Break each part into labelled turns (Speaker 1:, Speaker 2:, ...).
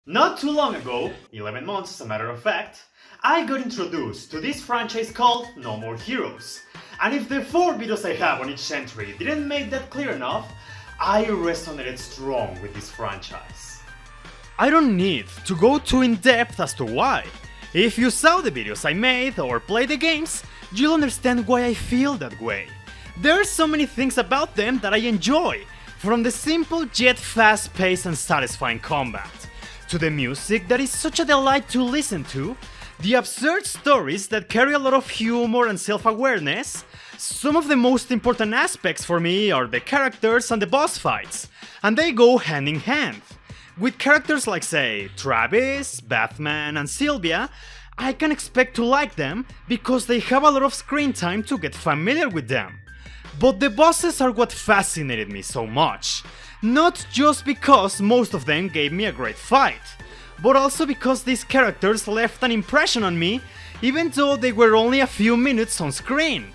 Speaker 1: Not too long ago, 11 months as a matter of fact, I got introduced to this franchise called No More Heroes. And if the 4 videos I have on each entry didn't make that clear enough, I resonated strong with this franchise.
Speaker 2: I don't need to go too in-depth as to why. If you saw the videos I made or played the games, you'll understand why I feel that way. There are so many things about them that I enjoy, from the simple yet fast-paced and satisfying combat, to the music that is such a delight to listen to, the absurd stories that carry a lot of humor and self-awareness. Some of the most important aspects for me are the characters and the boss fights, and they go hand in hand. With characters like, say, Travis, Batman, and Sylvia, I can expect to like them because they have a lot of screen time to get familiar with them. But the bosses are what fascinated me so much. Not just because most of them gave me a great fight, but also because these characters left an impression on me, even though they were only a few minutes on screen.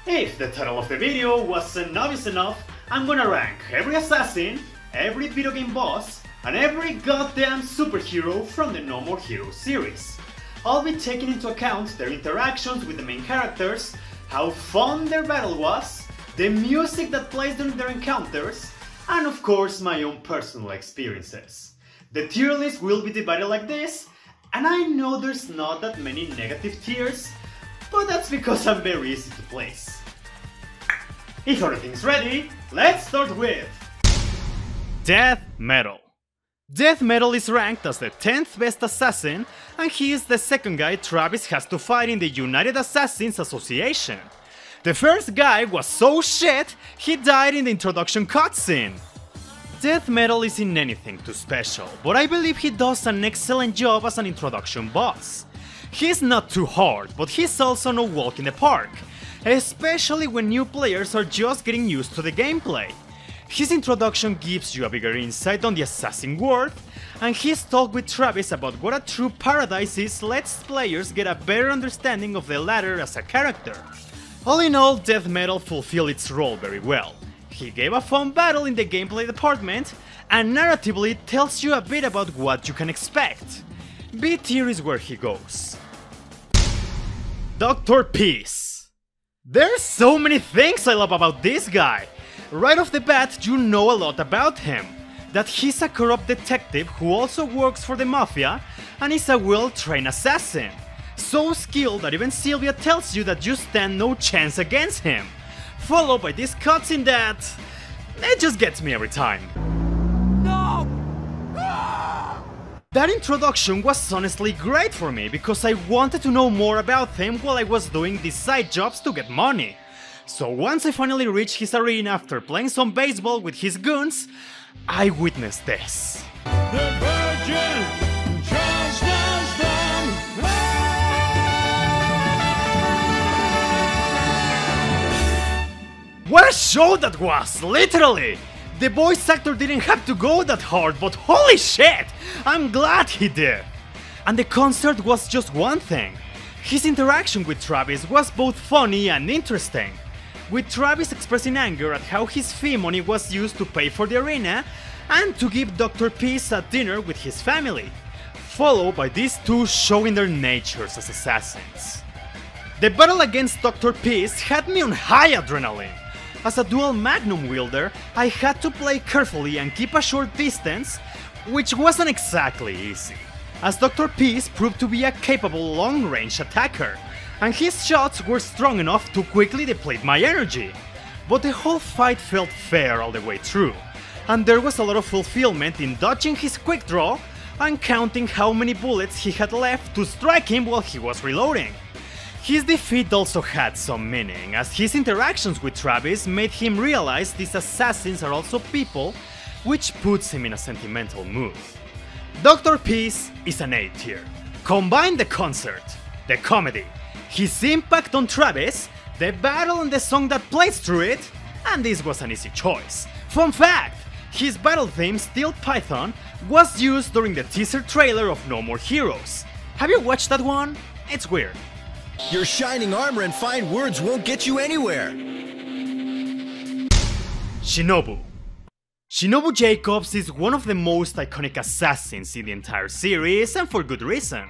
Speaker 1: If the title of the video wasn't obvious enough, I'm gonna rank every assassin, every video game boss, and every goddamn superhero from the No More Heroes series. I'll be taking into account their interactions with the main characters, how fun their battle was, the music that plays during their encounters, and of course my own personal experiences. The tier list will be divided like this, and I know there's not that many negative tiers, but that's because I'm very easy to place. If everything's ready, let's start with
Speaker 2: Death Metal. Death Metal is ranked as the 10th best assassin, and he is the second guy Travis has to fight in the United Assassins Association. The first guy was so shit, he died in the introduction cutscene. Death Metal isn't anything too special, but I believe he does an excellent job as an introduction boss. He's not too hard, but he's also no walk in the park, especially when new players are just getting used to the gameplay. His introduction gives you a bigger insight on the assassin world, and his talk with Travis about what a true paradise is lets players get a better understanding of the latter as a character. All in all, Death Metal fulfilled its role very well. He gave a fun battle in the gameplay department, and narratively tells you a bit about what you can expect. B tier is where he goes. Dr. Peace. There's so many things I love about this guy. Right off the bat, you know a lot about him. That he's a corrupt detective who also works for the mafia, and is a well-trained assassin. So skilled that even Sylvia tells you that you stand no chance against him. Followed by this cutscene that... it just gets me every time. No! That introduction was honestly great for me because I wanted to know more about him while I was doing these side jobs to get money. So once I finally reached his arena after playing some baseball with his goons, I witnessed this.
Speaker 3: The Virgin just as them.
Speaker 2: What a show that was, literally! The voice actor didn't have to go that hard, but holy shit! I'm glad he did! And the concert was just one thing. His interaction with Travis was both funny and interesting, with Travis expressing anger at how his fee money was used to pay for the arena and to give Dr. Peace a dinner with his family, followed by these two showing their natures as assassins. The battle against Dr. Peace had me on high adrenaline. As a dual magnum wielder, I had to play carefully and keep a short distance, which wasn't exactly easy, as Dr. Peace proved to be a capable long-range attacker, and his shots were strong enough to quickly deplete my energy. But the whole fight felt fair all the way through, and there was a lot of fulfillment in dodging his quick draw and counting how many bullets he had left to strike him while he was reloading. His defeat also had some meaning, as his interactions with Travis made him realize these assassins are also people, which puts him in a sentimental mood. Dr. Peace is an A tier. Combine the concert, the comedy, his impact on Travis, the battle and the song that plays through it, and this was an easy choice. Fun fact! His battle theme, Steel Python, was used during the teaser trailer of No More Heroes. Have you watched that one? It's weird.
Speaker 4: Your shining armor and fine words won't get you anywhere.
Speaker 2: Shinobu. Shinobu Jacobs is one of the most iconic assassins in the entire series, and for good reason.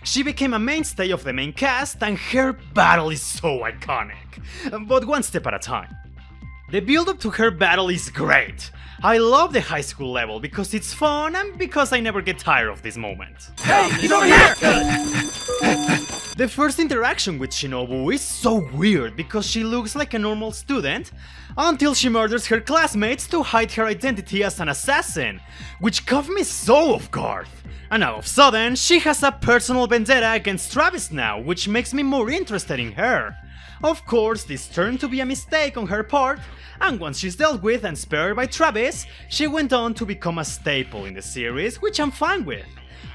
Speaker 2: She became a mainstay of the main cast, and her battle is so iconic. But one step at a time. The build-up to her battle is great. I love the high school level because it's fun and because I never get tired of this moment.
Speaker 3: Hey, he's over here!
Speaker 2: The first interaction with Shinobu is so weird because she looks like a normal student until she murders her classmates to hide her identity as an assassin, which caught me so off guard. And all of a sudden, she has a personal vendetta against Travis now, which makes me more interested in her. Of course, this turned to be a mistake on her part, and once she's dealt with and spared by Travis, she went on to become a staple in the series, which I'm fine with.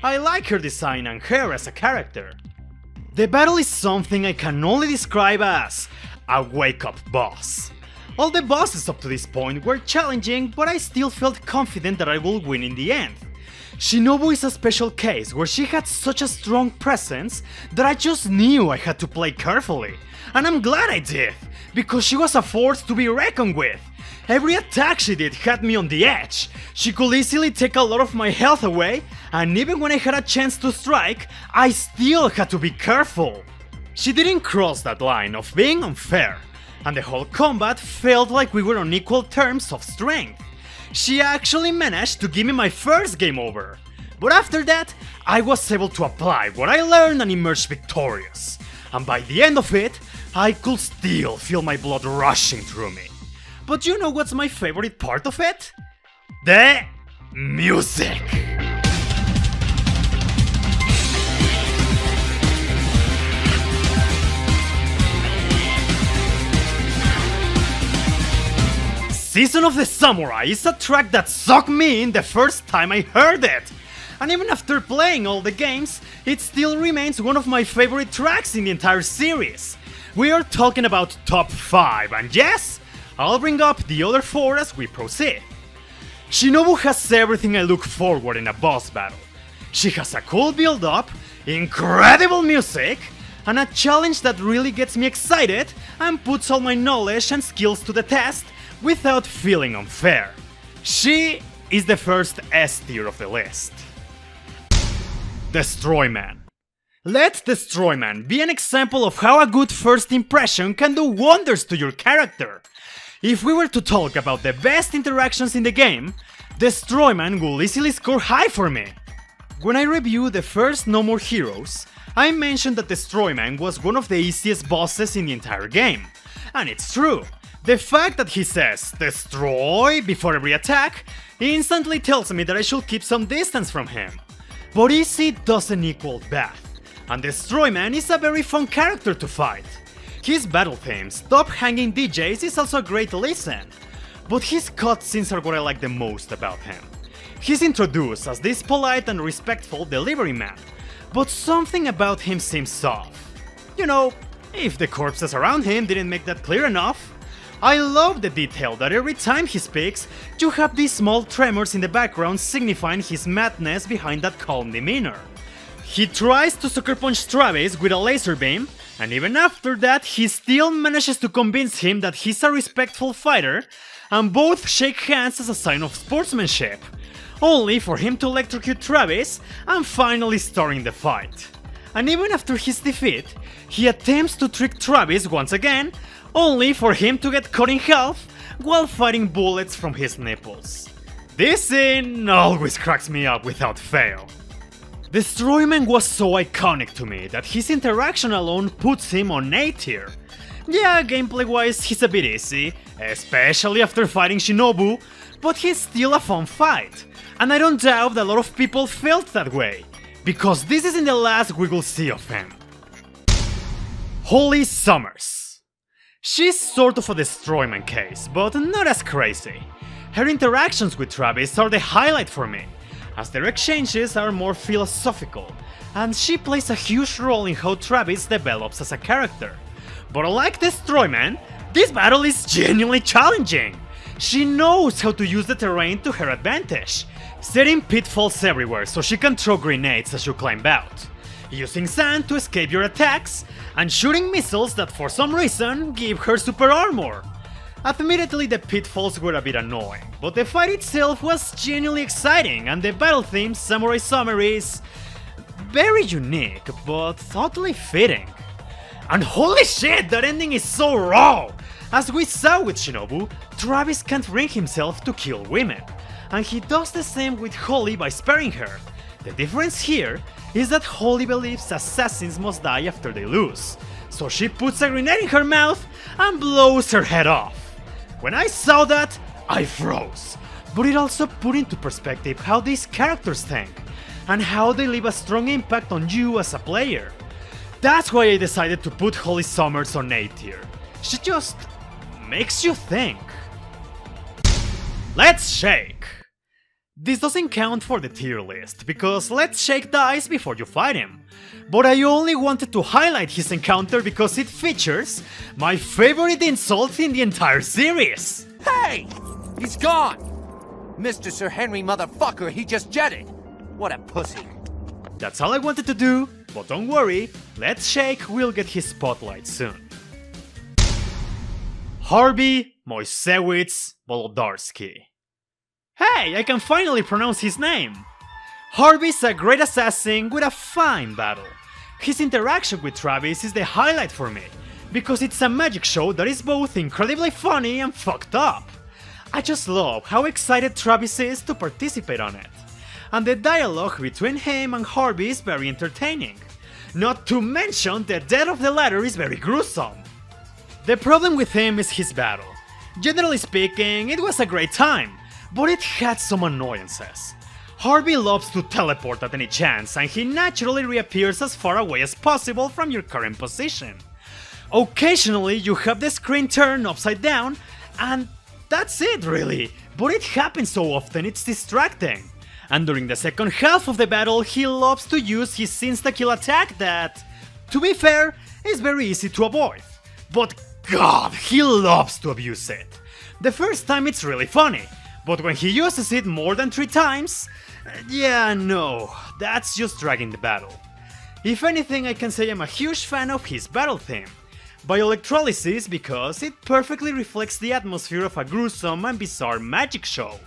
Speaker 2: I like her design and her as a character. The battle is something I can only describe as a wake-up boss. All the bosses up to this point were challenging, but I still felt confident that I will win in the end. Shinobu is a special case where she had such a strong presence that I just knew I had to play carefully. And I'm glad I did, because she was a force to be reckoned with. Every attack she did had me on the edge. She could easily take a lot of my health away, and even when I had a chance to strike, I still had to be careful. She didn't cross that line of being unfair, and the whole combat felt like we were on equal terms of strength. She actually managed to give me my first game over, but after that, I was able to apply what I learned and emerge victorious. And by the end of it, I could still feel my blood rushing through me. But you know what's my favorite part of it? The music! Season of the Samurai is a track that sucked me in the first time I heard it. And even after playing all the games, it still remains one of my favorite tracks in the entire series. We are talking about top 5, and yes, I'll bring up the other 4 as we proceed. Shinobu has everything I look forward in a boss battle. She has a cool build-up, incredible music, and a challenge that really gets me excited and puts all my knowledge and skills to the test without feeling unfair. She is the first S tier of the list. Destroyman. Let Destroyman be an example of how a good first impression can do wonders to your character. If we were to talk about the best interactions in the game, Destroyman will easily score high for me. When I review the first No More Heroes, I mentioned that Destroyman was one of the easiest bosses in the entire game. And it's true. The fact that he says "destroy" before every attack instantly tells me that I should keep some distance from him. But easy doesn't equal bad, and Destroyman is a very fun character to fight. His battle theme, Stop Hanging DJs, is also a great listen, but his cutscenes are what I like the most about him. He's introduced as this polite and respectful delivery man, but something about him seems off. You know, if the corpses around him didn't make that clear enough. I love the detail that every time he speaks, you have these small tremors in the background signifying his madness behind that calm demeanor. He tries to sucker punch Travis with a laser beam, and even after that he still manages to convince him that he's a respectful fighter, and both shake hands as a sign of sportsmanship, only for him to electrocute Travis and finally start in the fight. And even after his defeat, he attempts to trick Travis once again, only for him to get cut in half while fighting bullets from his nipples. This scene always cracks me up without fail. Destroyman was so iconic to me that his interaction alone puts him on A tier. Yeah, gameplay wise he's a bit easy, especially after fighting Shinobu, but he's still a fun fight. And I don't doubt that a lot of people felt that way, because this isn't the last we will see of him. Holly Summers. She's sort of a Destroyman case, but not as crazy. Her interactions with Travis are the highlight for me, as their exchanges are more philosophical, and she plays a huge role in how Travis develops as a character. But unlike Destroyman, this battle is genuinely challenging. She knows how to use the terrain to her advantage, setting pitfalls everywhere so she can throw grenades as you climb out, using sand to escape your attacks, and shooting missiles that for some reason give her super armor. Admittedly, the pitfalls were a bit annoying, but the fight itself was genuinely exciting, and the battle theme, Samurai Summer, is very unique, but totally fitting. And holy shit, that ending is so raw! As we saw with Shinobu, Travis can't bring himself to kill women, and he does the same with Holly by sparing her. The difference here is that Holly believes assassins must die after they lose, so she puts a grenade in her mouth and blows her head off. When I saw that, I froze, but it also put into perspective how these characters think, and how they leave a strong impact on you as a player. That's why I decided to put Holly Summers on A tier. She just makes you think. Let's Shake! This doesn't count for the tier list, because Let's Shake dies before you fight him. But I only wanted to highlight his encounter because it features my favorite insult in the entire series.
Speaker 5: Hey! He's gone! Mr. Sir Henry motherfucker, he just jetted! What a pussy.
Speaker 2: That's all I wanted to do, but don't worry, Let's Shake will get his spotlight soon. Harvey Moisewicz Wolodarski. Hey, I can finally pronounce his name! Harvey's a great assassin with a fine battle. His interaction with Travis is the highlight for me, because it's a magic show that is both incredibly funny and fucked up. I just love how excited Travis is to participate on it. And the dialogue between him and Harvey is very entertaining. Not to mention the death of the latter is very gruesome. The problem with him is his battle. Generally speaking, it was a great time, but it had some annoyances. Harvey loves to teleport at any chance, and he naturally reappears as far away as possible from your current position. Occasionally you have the screen turned upside down, and that's it really, but it happens so often it's distracting. And during the second half of the battle he loves to use his insta-kill attack that, to be fair, is very easy to avoid. But god, he loves to abuse it. The first time it's really funny, but when he uses it more than 3 times, yeah, no, that's just dragging the battle. If anything, I can say I'm a huge fan of his battle theme, Bioelectrolysis, because it perfectly reflects the atmosphere of a gruesome and bizarre magic show.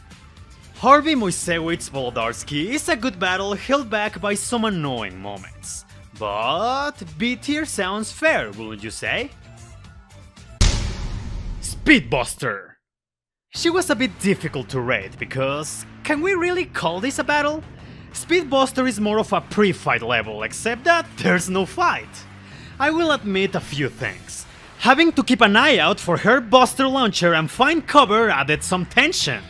Speaker 2: Harvey Moisewicz Wolodarski is a good battle held back by some annoying moments. But B tier sounds fair, wouldn't you say? Speedbuster. She was a bit difficult to rate because, can we really call this a battle? Speedbuster is more of a pre-fight level, except that there's no fight. I will admit a few things. Having to keep an eye out for her Buster launcher and find cover added some tension.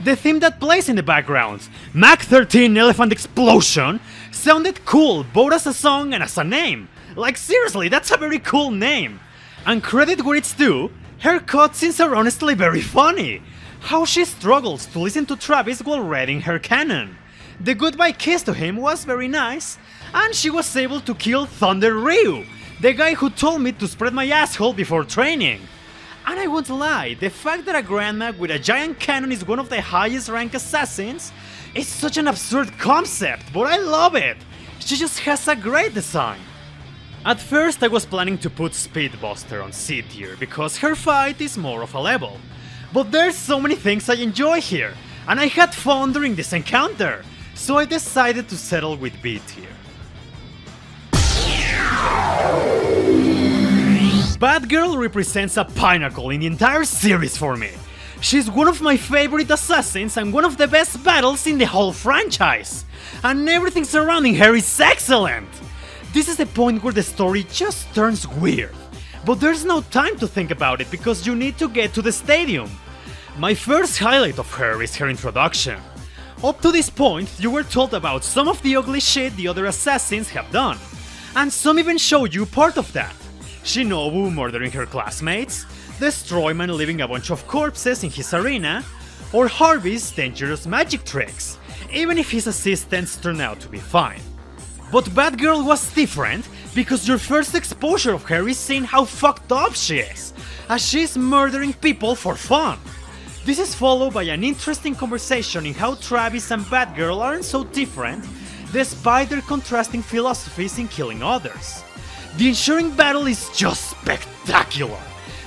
Speaker 2: The theme that plays in the background, Mach 13 Elephant Explosion, sounded cool both as a song and as a name. Like seriously, that's a very cool name. And credit where it's due, her cutscenes are honestly very funny. How she struggles to listen to Travis while reading her canon. The goodbye kiss to him was very nice, and she was able to kill Thunder Ryu, the guy who told me to spread my asshole before training. And I won't lie, the fact that a grandma with a giant cannon is one of the highest ranked assassins is such an absurd concept, but I love it! She just has a great design. At first I was planning to put Speedbuster on C tier because her fight is more of a level. But there's so many things I enjoy here, and I had fun during this encounter, so I decided to settle with B tier. Batgirl represents a pinnacle in the entire series for me. She's one of my favorite assassins and one of the best battles in the whole franchise. And everything surrounding her is excellent. This is the point where the story just turns weird. But there's no time to think about it because you need to get to the stadium. My first highlight of her is her introduction. Up to this point, you were told about some of the ugly shit the other assassins have done. And some even showed you part of that. Shinobu murdering her classmates, the Destroyman leaving a bunch of corpses in his arena, or Harvey's dangerous magic tricks, even if his assistants turn out to be fine. But Batgirl was different because your first exposure of her is seeing how fucked up she is, as she's murdering people for fun. This is followed by an interesting conversation in how Travis and Batgirl aren't so different, despite their contrasting philosophies in killing others. The ensuing battle is just spectacular.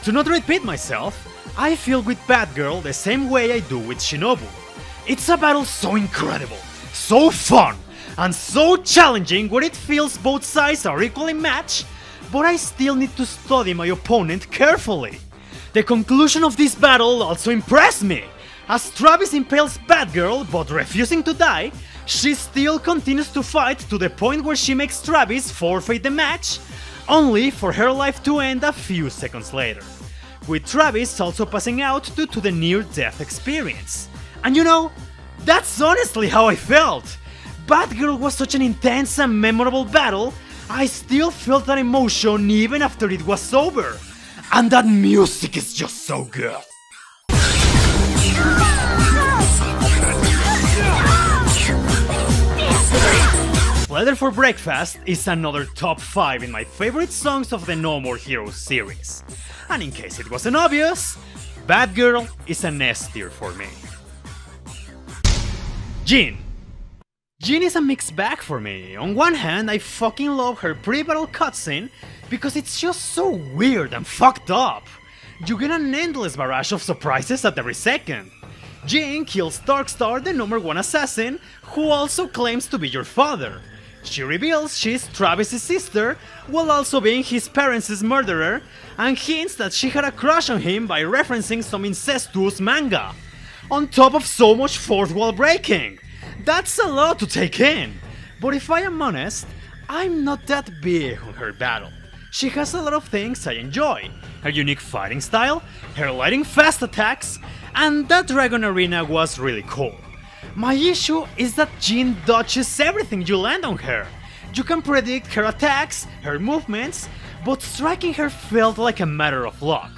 Speaker 2: To not repeat myself, I feel with Batgirl the same way I do with Shinobu. It's a battle so incredible, so fun, and so challenging where it feels both sides are equally matched, but I still need to study my opponent carefully. The conclusion of this battle also impressed me. As Travis impales Batgirl but refusing to die, she still continues to fight to the point where she makes Travis forfeit the match, only for her life to end a few seconds later, with Travis also passing out due to the near-death experience. And you know, that's honestly how I felt! Batgirl was such an intense and memorable battle, I still felt that emotion even after it was over. And that music is just so good. Leather for Breakfast is another top 5 in my favorite songs of the No More Heroes series. And in case it wasn't obvious, Batgirl is an S tier for me. Jean. Jean is a mixed bag for me. On one hand, I fucking love her pre-battle cutscene because it's just so weird and fucked up. You get an endless barrage of surprises at every second. Jean kills Darkstar, the #1 assassin, who also claims to be your father. She reveals she's Travis' sister, while also being his parents' murderer, and hints that she had a crush on him by referencing some incestuous manga. On top of so much fourth wall breaking! That's a lot to take in! But if I am honest, I'm not that big on her battle. She has a lot of things I enjoy. Her unique fighting style, her lightning fast attacks, and that Dragon Arena was really cool. My issue is that Jean dodges everything you land on her. You can predict her attacks, her movements, but striking her felt like a matter of luck.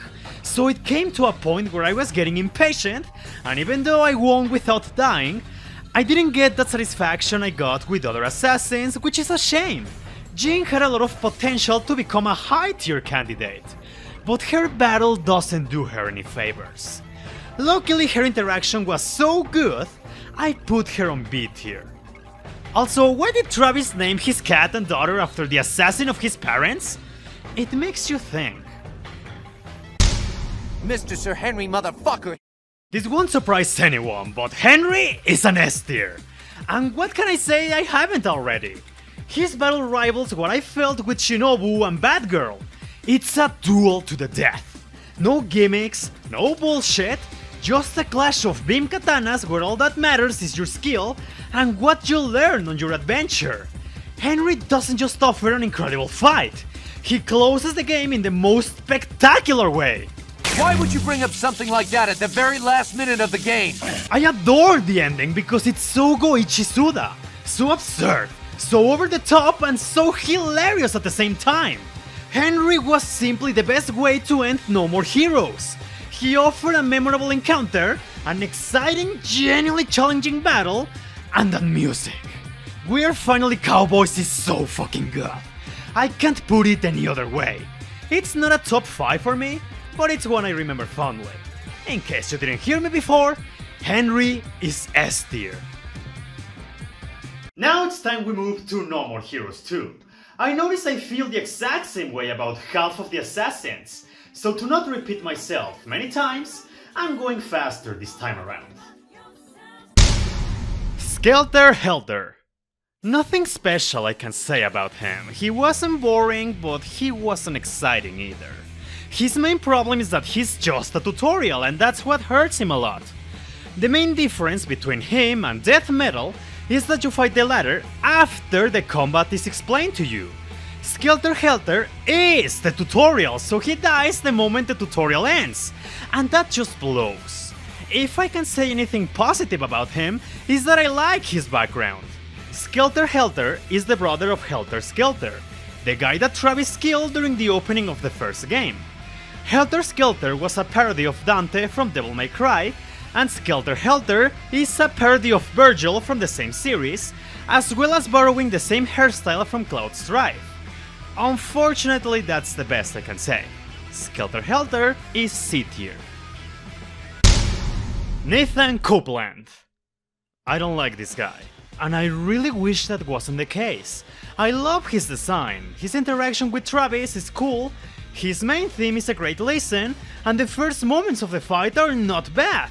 Speaker 2: So it came to a point where I was getting impatient, and even though I won without dying, I didn't get that satisfaction I got with other assassins, which is a shame. Jean had a lot of potential to become a high tier candidate, but her battle doesn't do her any favors. Luckily her interaction was so good, I put her on B tier. Also, why did Travis name his cat and daughter after the assassin of his parents? It makes you think.
Speaker 5: Mr. Sir Henry motherfucker!
Speaker 2: This won't surprise anyone, but Henry is an S tier. And what can I say I haven't already? His battle rivals what I felt with Shinobu and Batgirl. It's a duel to the death. No gimmicks, no bullshit, just a clash of beam katanas where all that matters is your skill and what you learn on your adventure. Henry doesn't just offer an incredible fight, he closes the game in the most spectacular way.
Speaker 5: Why would you bring up something like that at the very last minute of the game?
Speaker 2: I adore the ending because it's so Goichi Suda, so absurd, so over the top and so hilarious at the same time. Henry was simply the best way to end No More Heroes. He offered a memorable encounter, an exciting, genuinely challenging battle, and that music. We're Finally Cowboys is so fucking good. I can't put it any other way. It's not a top 5 for me, but it's one I remember fondly. In case you didn't hear me before, Henry is S tier.
Speaker 1: Now it's time we move to No More Heroes 2. I notice I feel the exact same way about half of the assassins, so to not repeat myself many times, I'm going faster this time around.
Speaker 2: Skelter Helter. Nothing special I can say about him. He wasn't boring, but he wasn't exciting either. His main problem is that he's just a tutorial, and that's what hurts him a lot. The main difference between him and Death Metal is that you fight the latter after the combat is explained to you. Skelter Helter is the tutorial, so he dies the moment the tutorial ends, and that just blows. If I can say anything positive about him, is that I like his background. Skelter Helter is the brother of Helter Skelter, the guy that Travis killed during the opening of the first game. Helter Skelter was a parody of Dante from Devil May Cry, and Skelter Helter is a parody of Virgil from the same series, as well as borrowing the same hairstyle from Cloud Strife. Unfortunately, that's the best I can say. Skelter Helter is C tier. Nathan Copeland. I don't like this guy, and I really wish that wasn't the case. I love his design, his interaction with Travis is cool, His main theme is a great listen, and the first moments of the fight are not bad,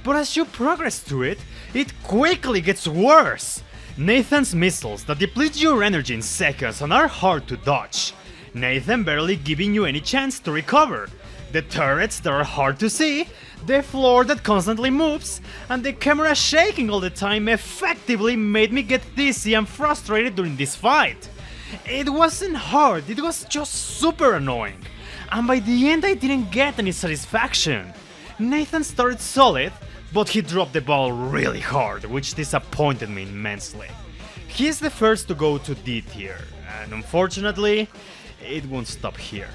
Speaker 2: but as you progress through it, it quickly gets worse. Nathan's missiles that deplete your energy in seconds and are hard to dodge. Nathan barely giving you any chance to recover. The turrets that are hard to see, the floor that constantly moves, and the camera shaking all the time effectively made me get dizzy and frustrated during this fight. It wasn't hard, it was just super annoying, and by the end I didn't get any satisfaction. Nathan started solid, but he dropped the ball really hard, which disappointed me immensely. He is the first to go to D tier, and unfortunately, it won't stop here.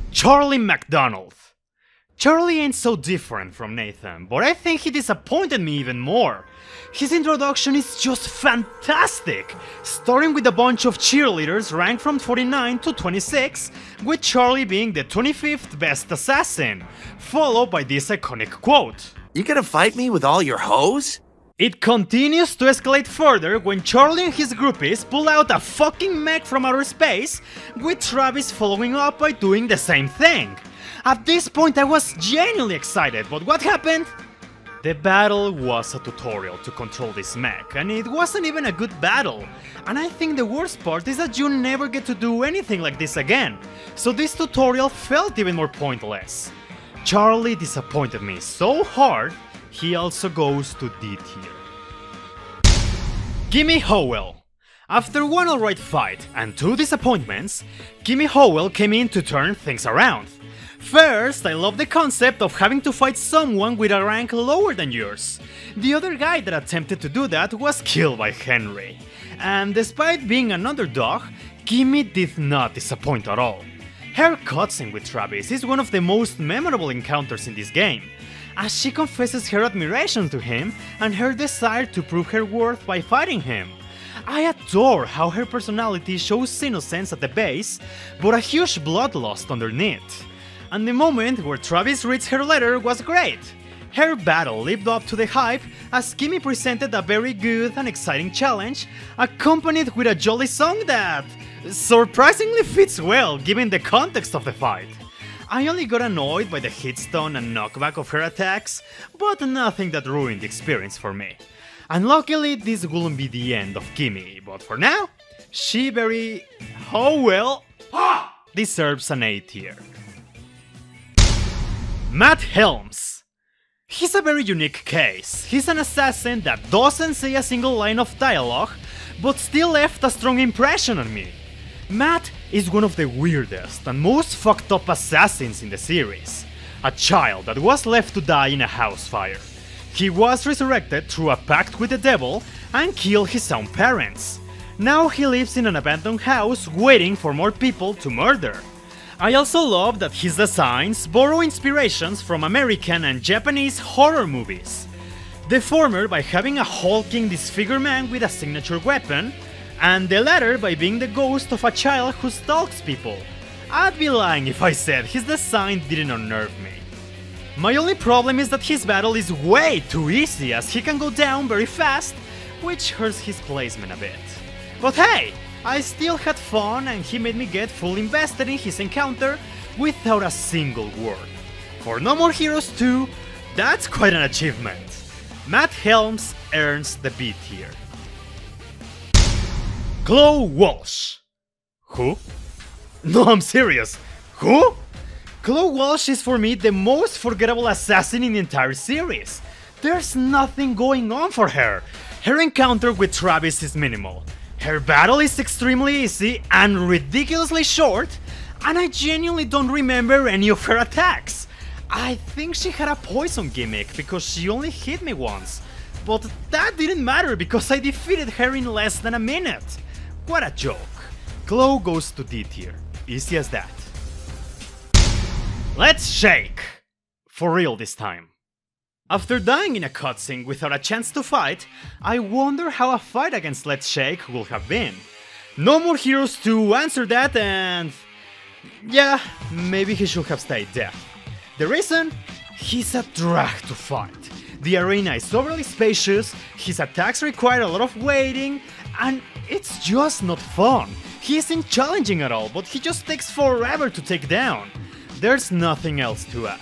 Speaker 2: Charlie McDonald. Charlie ain't so different from Nathan, but I think he disappointed me even more. His introduction is just fantastic, starting with a bunch of cheerleaders ranked from 49 to 26, with Charlie being the 25th best assassin, followed by this iconic quote.
Speaker 6: You gonna fight me with all your hoes?
Speaker 2: It continues to escalate further when Charlie and his groupies pull out a fucking mech from outer space, with Travis following up by doing the same thing. At this point I was genuinely excited, but what happened? The battle was a tutorial to control this mech, and it wasn't even a good battle. And I think the worst part is that you never get to do anything like this again, so this tutorial felt even more pointless. Charlie disappointed me so hard, he also goes to D tier. Gimme Howell. After one alright fight and 2 disappointments, Gimme Howell came in to turn things around. First, I love the concept of having to fight someone with a rank lower than yours. The other guy that attempted to do that was killed by Henry. And despite being an underdog, Gimme did not disappoint at all. Her cutscene with Travis is one of the most memorable encounters in this game, as she confesses her admiration to him and her desire to prove her worth by fighting him. I adore how her personality shows innocence at the base, but a huge bloodlust underneath. And the moment where Travis reads her letter was great. Her battle lived up to the hype as Gimme presented a very good and exciting challenge, accompanied with a jolly song that surprisingly fits well given the context of the fight. I only got annoyed by the hitstun and knockback of her attacks, but nothing that ruined the experience for me. And luckily this wouldn't be the end of Gimme, but for now, she very... oh well... deserves an A tier. Matt Helms. He's a very unique case. He's an assassin that doesn't say a single line of dialogue, but still left a strong impression on me. Matt is one of the weirdest and most fucked up assassins in the series. A child that was left to die in a house fire. He was resurrected through a pact with the devil and killed his own parents. Now he lives in an abandoned house waiting for more people to murder. I also love that his designs borrow inspirations from American and Japanese horror movies. The former by having a hulking disfigured man with a signature weapon, and the latter by being the ghost of a child who stalks people. I'd be lying if I said his design didn't unnerve me. My only problem is that his battle is way too easy as he can go down very fast, which hurts his placement a bit. But hey, I still had fun and he made me get fully invested in his encounter without a single word. For No More Heroes 2, that's quite an achievement. Matt Helms earns the B tier. Chloe Walsh. Who? No, I'm serious. Who? Chloe Walsh is for me the most forgettable assassin in the entire series. There's nothing going on for her. Her encounter with Travis is minimal. Her battle is extremely easy and ridiculously short, and I genuinely don't remember any of her attacks. I think she had a poison gimmick because she only hit me once, but that didn't matter because I defeated her in less than a minute. What a joke. Chloe goes to D tier. Easy as that. Let's shake! For real this time. After dying in a cutscene without a chance to fight, I wonder how a fight against Let's Shake would have been. No More Heroes 2 answered that and... yeah, maybe he should have stayed dead. The reason? He's a drag to fight. The arena is overly spacious, his attacks require a lot of waiting, and it's just not fun. He isn't challenging at all, but he just takes forever to take down. There's nothing else to add.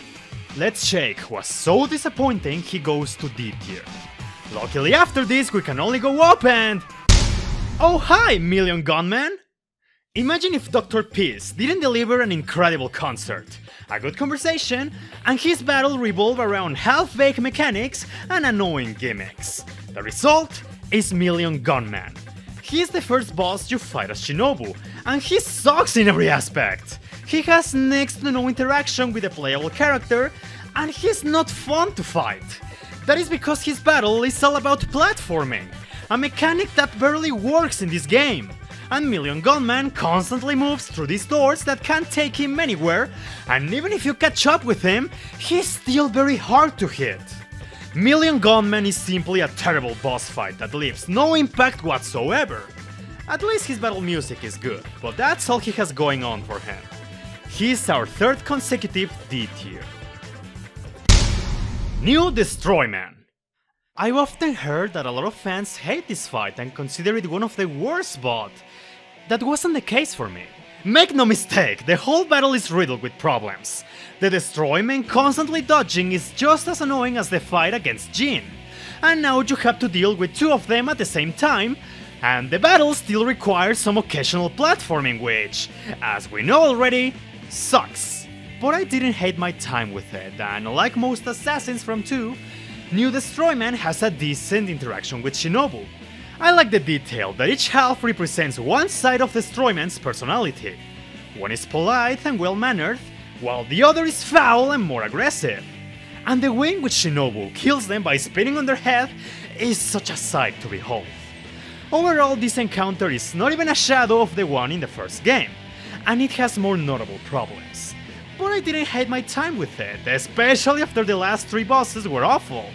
Speaker 2: Let's Shake was so disappointing he goes to D tier. Luckily after this we can only go up and... Oh hi, Million Gunman! Imagine if Dr. Peace didn't deliver an incredible concert, a good conversation, and his battle revolved around half-baked mechanics and annoying gimmicks. The result is Million Gunman. He is the first boss you fight as Shinobu, and he sucks in every aspect. He has next to no interaction with a playable character, and he's not fun to fight. That is because his battle is all about platforming, a mechanic that barely works in this game. And Million Gunman constantly moves through these doors that can't take him anywhere, and even if you catch up with him, he's still very hard to hit. Million Gunman is simply a terrible boss fight that leaves no impact whatsoever. At least his battle music is good, but that's all he has going on for him. He's our third consecutive D tier. New Destroyman. I've often heard that a lot of fans hate this fight and consider it one of the worst, but that wasn't the case for me. Make no mistake, the whole battle is riddled with problems. The Destroyman constantly dodging is just as annoying as the fight against Jin. And now you have to deal with two of them at the same time, and the battle still requires some occasional platforming which, as we know already, sucks. But I didn't hate my time with it, and like most assassins from 2, New Destroyman has a decent interaction with Shinobu. I like the detail that each half represents one side of Destroyman's personality. One is polite and well-mannered, while the other is foul and more aggressive. And the way in which Shinobu kills them by spinning on their head is such a sight to behold. Overall, this encounter is not even a shadow of the one in the first game, and it has more notable problems. But I didn't hate my time with it, especially after the last 3 bosses were awful.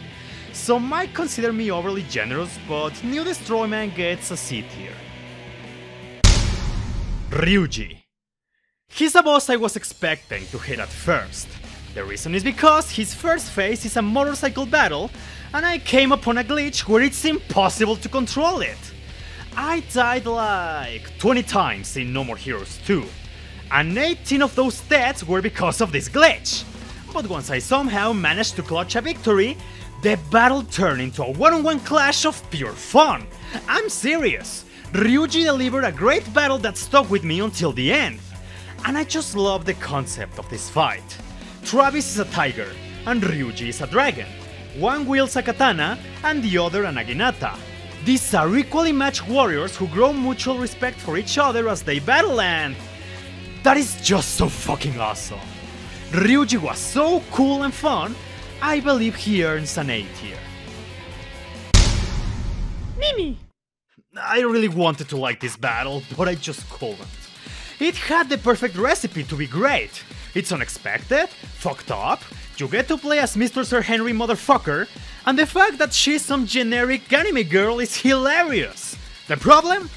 Speaker 2: Some might consider me overly generous, but New Destroyman gets a C tier. Ryuji. He's a boss I was expecting to hit at first. The reason is because his first phase is a motorcycle battle, and I came upon a glitch where it's impossible to control it. I died like 20 times in No More Heroes 2, and 18 of those deaths were because of this glitch. But once I somehow managed to clutch a victory, the battle turned into a one-on-one clash of pure fun. I'm serious. Ryuji delivered a great battle that stuck with me until the end. And I just love the concept of this fight. Travis is a tiger, and Ryuji is a dragon. One wields a katana, and the other a naginata. These are equally matched warriors who grow mutual respect for each other as they battle, and that is just so fucking awesome. Ryuji was so cool and fun, I believe he earns an A tier. Mimi! I really wanted to like this battle, but I just couldn't. It had the perfect recipe to be great. It's unexpected, fucked up, you get to play as Mr. Sir Henry motherfucker, and the fact that she's some generic anime girl is hilarious. The problem?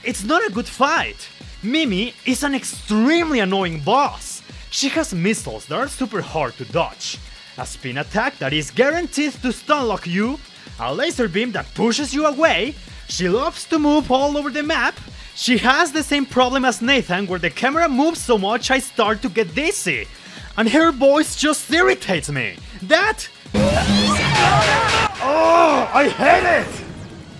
Speaker 2: It's not a good fight. Mimi is an extremely annoying boss. She has missiles that are super hard to dodge, a spin attack that is guaranteed to stun lock you, a laser beam that pushes you away, she loves to move all over the map, she has the same problem as Nathan where the camera moves so much I start to get dizzy, and her voice just irritates me. That... Oh, I hate it!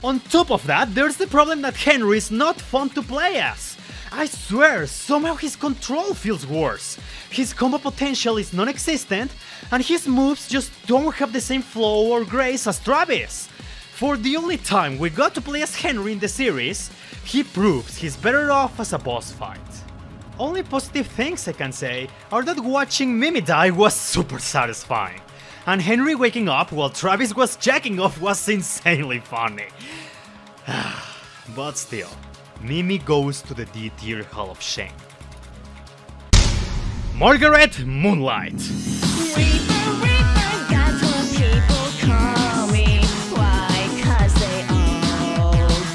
Speaker 2: On top of that, there's the problem that Henry is not fun to play as. I swear, somehow his control feels worse. His combo potential is non-existent, and his moves just don't have the same flow or grace as Travis. For the only time we got to play as Henry in the series, he proves he's better off as a boss fight. Only positive things I can say are that watching Mimi die was super satisfying, and Henry waking up while Travis was jacking off was insanely funny. But still, Mimi goes to the D tier Hall of Shame. Margaret Moonlight.
Speaker 7: Reaper, Reaper, that's what people call me. Why? 'Cause they all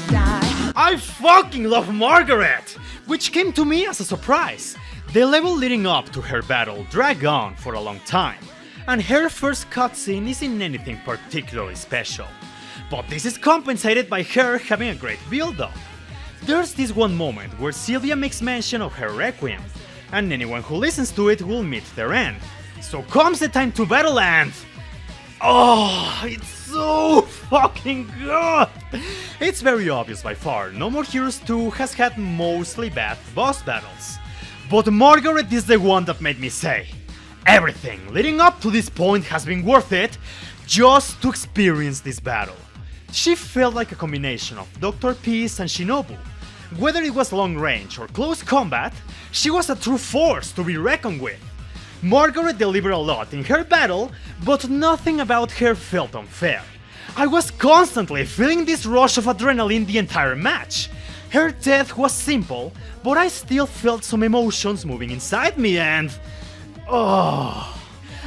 Speaker 7: die.
Speaker 2: I fucking love Margaret! Which came to me as a surprise. The level leading up to her battle dragged on for a long time, and her first cutscene isn't anything particularly special. But this is compensated by her having a great build-up. There's this one moment where Sylvia makes mention of her requiem, and anyone who listens to it will meet their end. So comes the time to battle and... oh, it's so fucking good! It's very obvious by far, No More Heroes 2 has had mostly bad boss battles. But Margaret is the one that made me say, everything leading up to this point has been worth it just to experience this battle. She felt like a combination of Dr. Peace and Shinobu. Whether it was long range or close combat, she was a true force to be reckoned with. Margaret delivered a lot in her battle, but nothing about her felt unfair. I was constantly feeling this rush of adrenaline the entire match. Her death was simple, but I still felt some emotions moving inside me and... oh...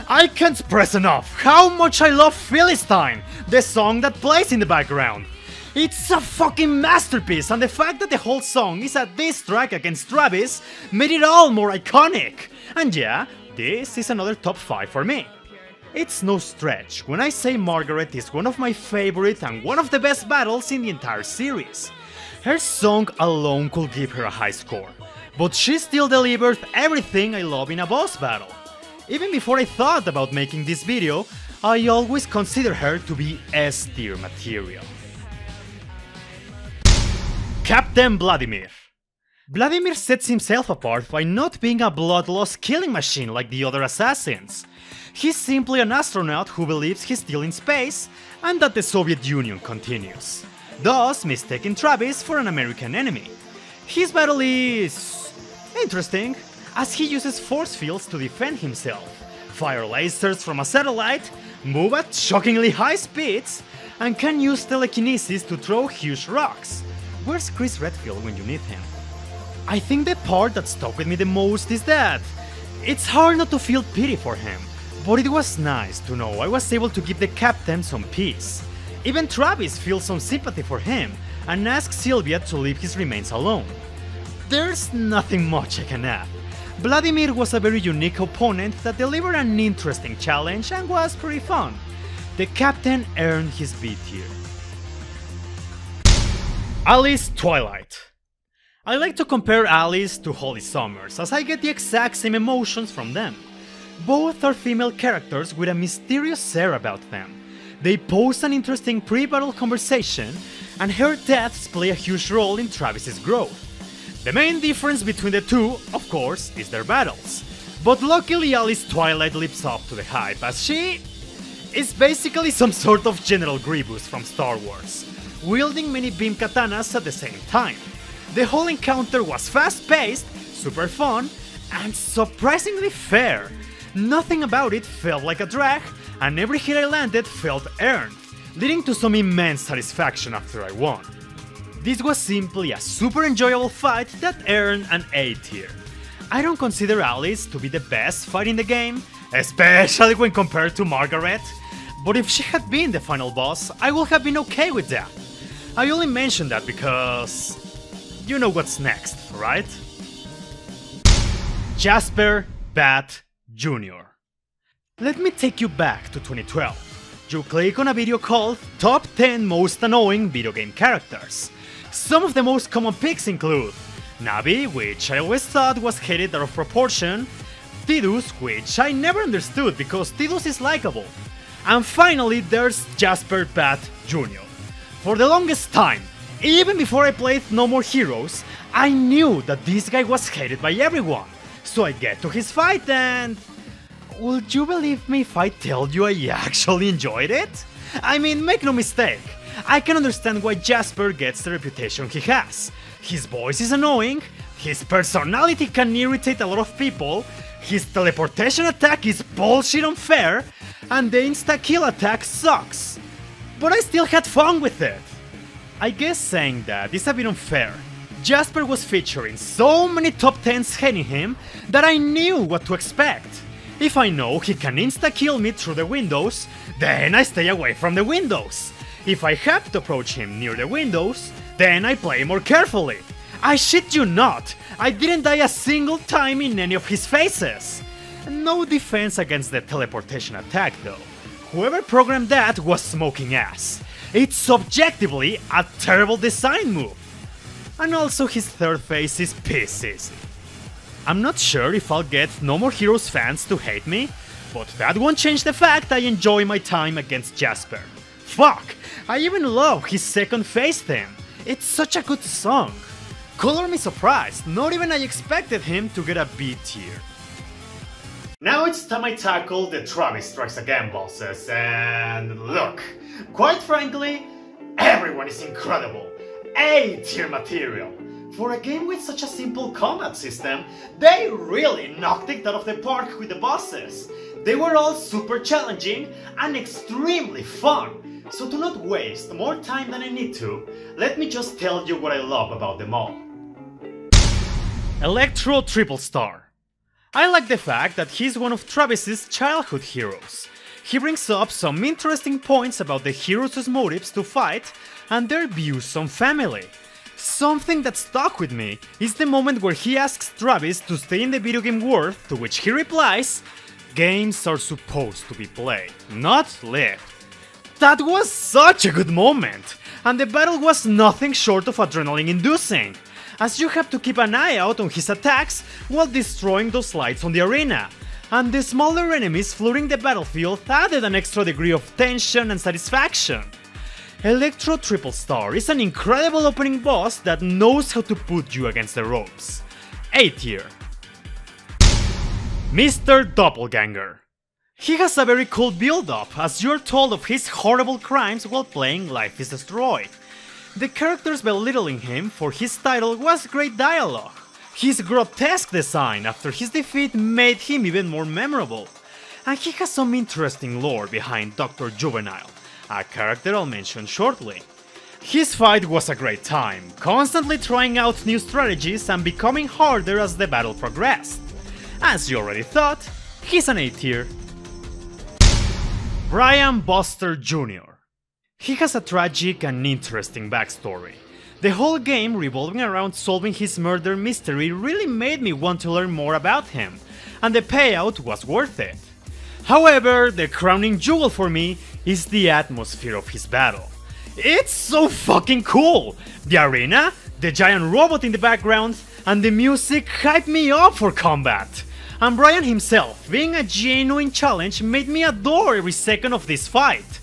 Speaker 2: I can't express enough how much I love Philistine, the song that plays in the background. It's a fucking masterpiece, and the fact that the whole song is a diss track against Travis made it all more iconic. And yeah, this is another top 5 for me. It's no stretch when I say Margaret is one of my favorite and one of the best battles in the entire series. Her song alone could give her a high score, but she still delivered everything I love in a boss battle. Even before I thought about making this video, I always considered her to be S tier material. Captain Vladimir. Vladimir sets himself apart by not being a bloodlust killing machine like the other assassins. He's simply an astronaut who believes he's still in space and that the Soviet Union continues, thus mistaking Travis for an American enemy. His battle is... interesting, as he uses force fields to defend himself, fire lasers from a satellite, move at shockingly high speeds, and can use telekinesis to throw huge rocks. Where's Chris Redfield when you need him? I think the part that stuck with me the most is that it's hard not to feel pity for him, but it was nice to know I was able to give the captain some peace. Even Travis feels some sympathy for him and asks Sylvia to leave his remains alone. There's nothing much I can add. Vladimir was a very unique opponent that delivered an interesting challenge and was pretty fun. The captain earned his B tier. Alice Twilight. I like to compare Alice to Holly Summers, as I get the exact same emotions from them. Both are female characters with a mysterious air about them. They pose an interesting pre-battle conversation, and her deaths play a huge role in Travis's growth. The main difference between the two, of course, is their battles. But luckily Alice Twilight lives up to the hype, as she is basically some sort of General Grievous from Star Wars, wielding many beam katanas at the same time. The whole encounter was fast-paced, super fun, and surprisingly fair. Nothing about it felt like a drag, and every hit I landed felt earned, leading to some immense satisfaction after I won. This was simply a super enjoyable fight that earned an A tier. I don't consider Alice to be the best fight in the game, especially when compared to Margaret, but if she had been the final boss, I would have been okay with that. I only mention that because... you know what's next, right? Jasper Bat Jr. Let me take you back to 2012. You click on a video called Top 10 Most Annoying Video Game Characters. Some of the most common picks include Navi, which I always thought was hated out of proportion, Tidus, which I never understood because Tidus is likable, and finally there's Jasper Bat Jr. For the longest time, even before I played No More Heroes, I knew that this guy was hated by everyone. So I get to his fight and... would you believe me if I tell you I actually enjoyed it? I mean, make no mistake, I can understand why Jasper gets the reputation he has. His voice is annoying, his personality can irritate a lot of people, his teleportation attack is bullshit unfair, and the insta-kill attack sucks. But I still had fun with it. I guess saying that is a bit unfair. Jasper was featuring so many top 10s hating him that I knew what to expect. If I know he can insta-kill me through the windows, then I stay away from the windows. If I have to approach him near the windows, then I play more carefully. I shit you not, I didn't die a single time in any of his phases. No defense against the teleportation attack though. Whoever programmed that was smoking ass. It's subjectively a terrible design move. And also his third phase is piss easy. I'm not sure if I'll get No More Heroes fans to hate me, but that won't change the fact I enjoy my time against Jasper. Fuck, I even love his second phase theme. It's such a good song. Color me surprised, not even I expected him to get a B tier.
Speaker 1: Now it's time I tackle the Travis Strikes Again bosses, and look, quite frankly, everyone is incredible. A tier material. For a game with such a simple combat system, they really knocked it out of the park with the bosses. They were all super challenging and extremely fun. So to not waste more time than I need to, let me just tell you what I love about them all.
Speaker 2: Electro Triple Star. I like the fact that he's one of Travis's childhood heroes. He brings up some interesting points about the heroes' motives to fight and their views on family. Something that stuck with me is the moment where he asks Travis to stay in the video game world, to which he replies, "Games are supposed to be played, not lived." That was such a good moment, and the battle was nothing short of adrenaline-inducing, as you have to keep an eye out on his attacks while destroying those lights on the arena, and the smaller enemies flooding the battlefield added an extra degree of tension and satisfaction. Electro Triple Star is an incredible opening boss that knows how to put you against the ropes. A tier. Mr. Doppelganger. He has a very cool build-up, as you're told of his horrible crimes while playing Life is Destroyed. The characters belittling him for his title was great dialogue. His grotesque design after his defeat made him even more memorable. And he has some interesting lore behind Dr. Juvenile, a character I'll mention shortly. His fight was a great time, constantly trying out new strategies and becoming harder as the battle progressed. As you already thought, he's an A tier. Brian Buster Jr. He has a tragic and interesting backstory. The whole game revolving around solving his murder mystery really made me want to learn more about him, and the payout was worth it. However, the crowning jewel for me is the atmosphere of his battle. It's so fucking cool! The arena, the giant robot in the background, and the music hyped me up for combat. And Brian himself, being a genuine challenge, made me adore every second of this fight.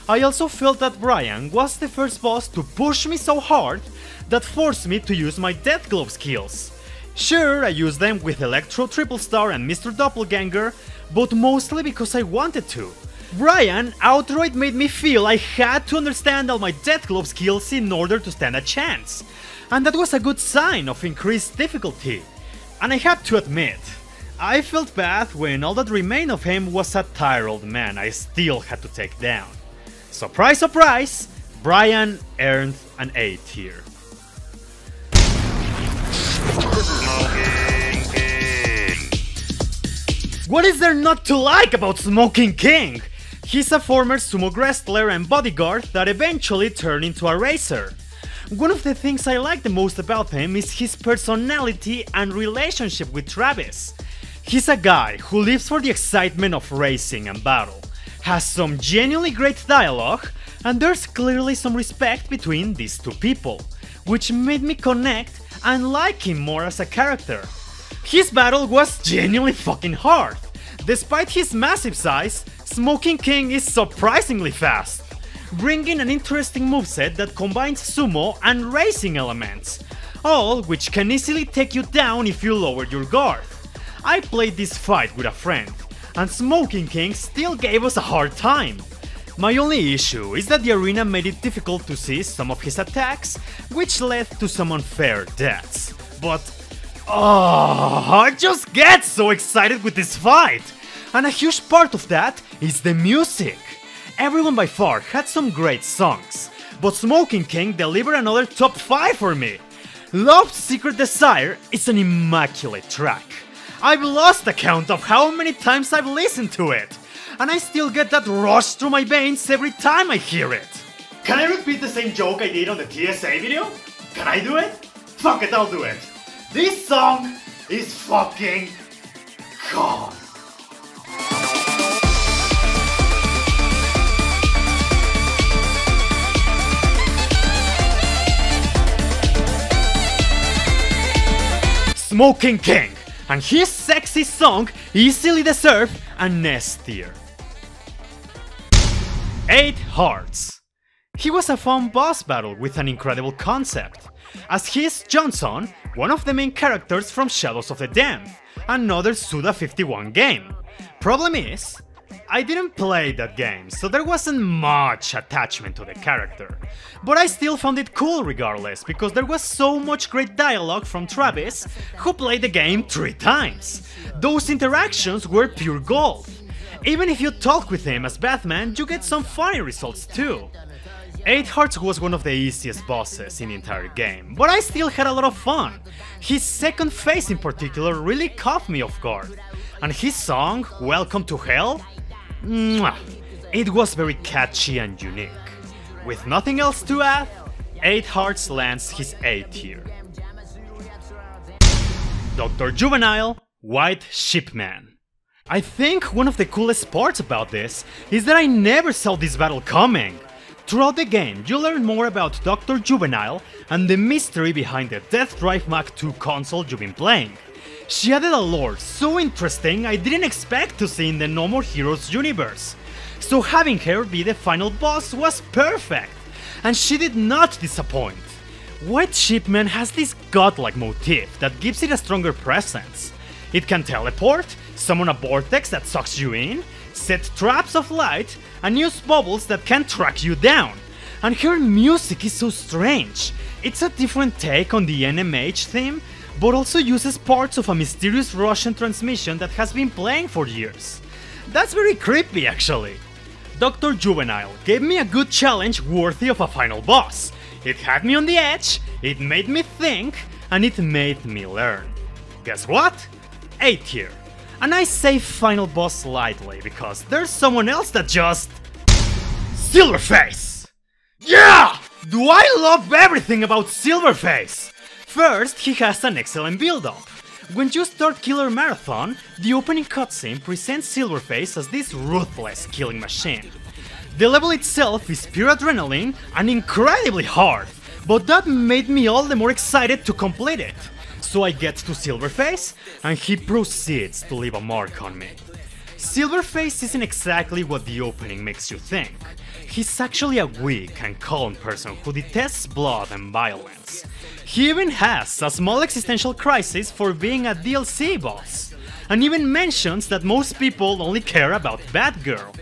Speaker 2: I also felt that Brian was the first boss to push me so hard that forced me to use my Death Glove skills. Sure, I used them with Electro Triple Star and Mr. Doppelganger, but mostly because I wanted to. Brian outright made me feel I had to understand all my Death Glove skills in order to stand a chance. And that was a good sign of increased difficulty. And I have to admit, I felt bad when all that remained of him was a tired old man I still had to take down. Surprise, surprise! Brian earned an A tier. What is there not to like about Smoking King? He's a former sumo wrestler and bodyguard that eventually turned into a racer. One of the things I like the most about him is his personality and relationship with Travis. He's a guy who lives for the excitement of racing and battle, has some genuinely great dialogue, and there's clearly some respect between these two people, which made me connect and like him more as a character. His battle was genuinely fucking hard. Despite his massive size, Smoking King is surprisingly fast, bringing an interesting moveset that combines sumo and racing elements, all which can easily take you down if you lower your guard. I played this fight with a friend, and Smoking King still gave us a hard time. My only issue is that the arena made it difficult to see some of his attacks, which led to some unfair deaths. But I just get so excited with this fight! And a huge part of that is the music. Everyone by far had some great songs, but Smoking King delivered another top 5 for me. Love's Secret Desire is an immaculate track. I've lost the count of how many times I've listened to it, and I still get that rush through my veins every time I hear it.
Speaker 1: Can I repeat the same joke I did on the TSA video? Can I do it? Fuck it, I'll do it. This song is fucking God.
Speaker 2: Smoking King, and his sexy song easily deserved an S tier. 8 Hearts. He was a fun boss battle with an incredible concept, as he is Johnson, one of the main characters from Shadows of the Damned, another Suda51 game. Problem is, I didn't play that game, so there wasn't much attachment to the character, but I still found it cool regardless, because there was so much great dialogue from Travis, who played the game 3 times. Those interactions were pure gold. Even if you talk with him as Batman, you get some funny results too. 8 Hearts was one of the easiest bosses in the entire game, but I still had a lot of fun. His second phase in particular really caught me off guard, and his song, Welcome to Hell? Mwah! It was very catchy and unique. With nothing else to add, 8 Hearts lands his A tier. Dr. Juvenile, White Shipman. I think one of the coolest parts about this is that I never saw this battle coming. Throughout the game, you learn more about Dr. Juvenile and the mystery behind the Death Drive Mach 2 console you've been playing. She added a lore so interesting I didn't expect to see in the No More Heroes universe. So having her be the final boss was perfect, and she did not disappoint. White Shipman has this godlike motif that gives it a stronger presence. It can teleport, summon a vortex that sucks you in, set traps of light, and use bubbles that can track you down. And her music is so strange. It's a different take on the NMH theme, but also uses parts of a mysterious Russian transmission that has been playing for years. That's very creepy actually. Dr. Juvenile gave me a good challenge worthy of a final boss. It had me on the edge, it made me think, and it made me learn. Guess what? A tier. And I say final boss lightly because there's someone else that just... Silverface! Yeah! Do I love everything about Silverface! First, he has an excellent build-up. When you start Killer Marathon, the opening cutscene presents Silverface as this ruthless killing machine. The level itself is pure adrenaline and incredibly hard, but that made me all the more excited to complete it. So I get to Silverface, and he proceeds to leave a mark on me. Silverface isn't exactly what the opening makes you think. He's actually a weak and calm person who detests blood and violence. He even has a small existential crisis for being a DLC boss, and even mentions that most people only care about Batgirl.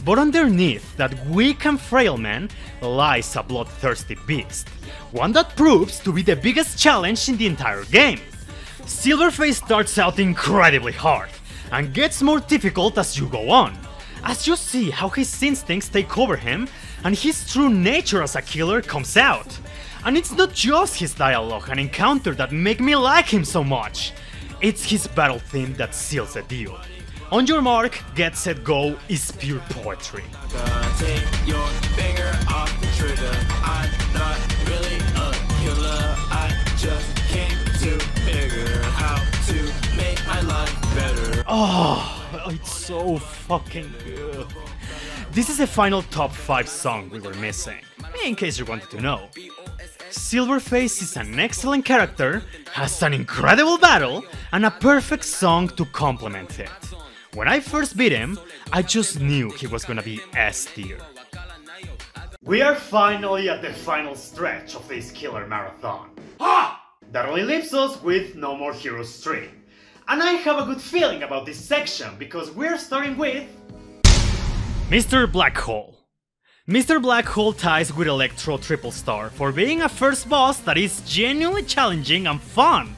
Speaker 2: But underneath that weak and frail man lies a bloodthirsty beast, one that proves to be the biggest challenge in the entire game. Silverface starts out incredibly hard, and gets more difficult as you go on, as you see how his instincts take over him, and his true nature as a killer comes out. And it's not just his dialogue and encounter that make me like him so much, it's his battle theme that seals the deal. On your mark, get set go is pure poetry.
Speaker 8: Take your finger off the trigger. I'm not really a killer. I just came to figure how to make my life better.
Speaker 2: Oh, it's so fucking good. This is the final top 5 song we were missing, in case you wanted to know. Silverface is an excellent character, has an incredible battle, and a perfect song to complement it. When I first beat him, I just knew he was gonna be S tier.
Speaker 1: We are finally at the final stretch of this killer marathon. That only leaves us with No More Heroes 3. And I have a good feeling about this section because we're starting with...
Speaker 2: Mr. Black Hole. Mr. Black Hole ties with Electro Triple Star for being a first boss that is genuinely challenging and fun,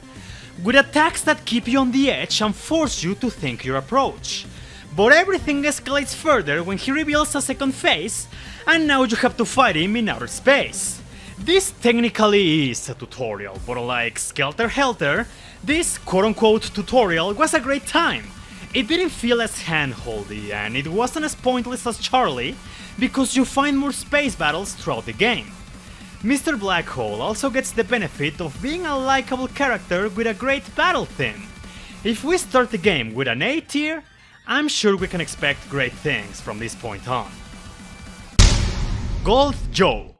Speaker 2: with attacks that keep you on the edge and force you to think your approach. But everything escalates further when he reveals a second phase, and now you have to fight him in outer space. This technically is a tutorial, but like Skelter Helter, this quote-unquote tutorial was a great time. It didn't feel as hand-holdy, and it wasn't as pointless as Charlie, because you find more space battles throughout the game. Mr. Black Hole also gets the benefit of being a likable character with a great battle theme. If we start the game with an A tier, I'm sure we can expect great things from this point on. Gold Joe.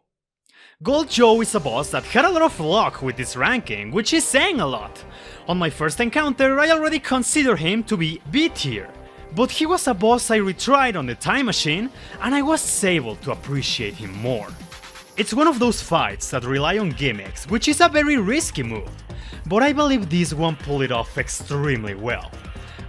Speaker 2: Gold Joe is a boss that had a lot of luck with this ranking, which is saying a lot. On my first encounter, I already consider him to be B tier, but he was a boss I retried on the time machine, and I was able to appreciate him more. It's one of those fights that rely on gimmicks, which is a very risky move, but I believe this one pulled it off extremely well.